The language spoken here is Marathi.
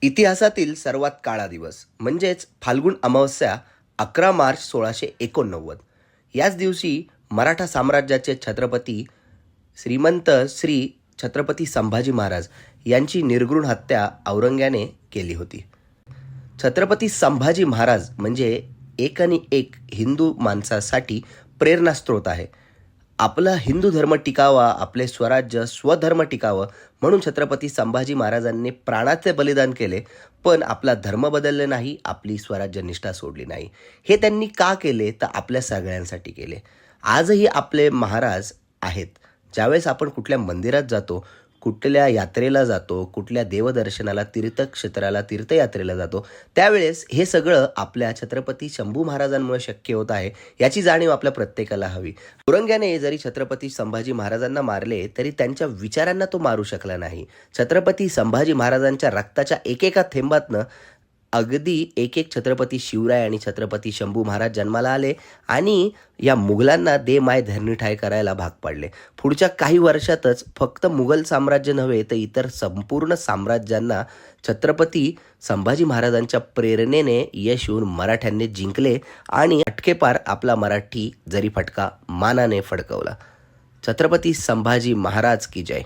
इतिहासातील सर्वात काळा दिवस म्हणजेच फाल्गुन अमावस्या 11 मार्च 1689. याच दिवशी मराठा साम्राज्याचे छत्रपती श्रीमंत श्री छत्रपती संभाजी महाराज यांची निर्घृण हत्या औरंग्याने केली होती. छत्रपती संभाजी महाराज म्हणजे एक आणि एक हिंदू माणसासाठी प्रेरणास्त्रोत आहे. आपला हिंदू धर्म टिकावा, आपले स्वराज्य स्वधर्म टिकावं म्हणून छत्रपती संभाजी महाराजांनी प्राणाचे बलिदान केले, पण आपला धर्म बदलले नाही, आपली स्वराज्य निष्ठा सोडली नाही. हे त्यांनी का केले तर आपल्या सगळ्यांसाठी केले. आजही आपले महाराज आहेत. ज्यावेळेस आपण कुठल्या मंदिरात जातो, कुठल्या यात्रेला जातो, कुठल्या देवदर्शनाला, तीर्थक्षेत्राला, तीर्थयात्रेला जातो, त्यावेळेस हे सगळं आपल्या छत्रपती शंभू महाराजांमुळे शक्य होत आहे, याची जाणीव आपल्या प्रत्येकाला हवी. औरंग्याने जरी छत्रपती संभाजी महाराजांना मारले तरी त्यांच्या विचारांना तो मारू शकला नाही. छत्रपती संभाजी महाराजांच्या रक्ताच्या एकेका थेंबातनं अगदी एक एक छत्रपती शिवराय आणि छत्रपती शंभू महाराज जन्माला आले आणि या मुघलांना दे माय धरणी ठाय करायला भाग पाडले. पुढच्या काही वर्षातच फक्त मुघल साम्राज्य नव्हे तर इतर संपूर्ण साम्राज्यांना छत्रपती संभाजी महाराजांच्या प्रेरणेने यश येऊन मराठ्यांनी जिंकले आणि अटकेपार आपला मराठी जरी फटका मानाने फडकवला. छत्रपती संभाजी महाराज की जय.